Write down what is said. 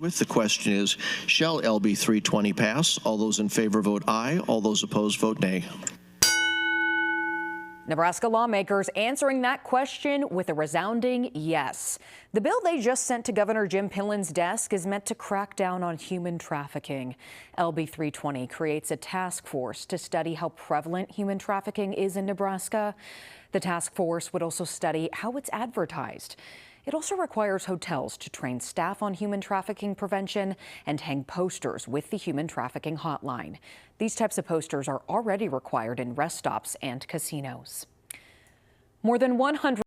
With the question is, shall LB 320 pass? All those in favor vote aye. All those opposed vote nay. Nebraska lawmakers answering that question with a resounding yes. The bill they just sent to Governor Jim Pillen's desk is meant to crack down on human trafficking. LB 320 creates a task force to study how prevalent human trafficking is in Nebraska. The task force would also study how it's advertised. It also requires hotels to train staff on human trafficking prevention and hang posters with the human trafficking hotline. These types of posters are already required in rest stops and casinos. More than 100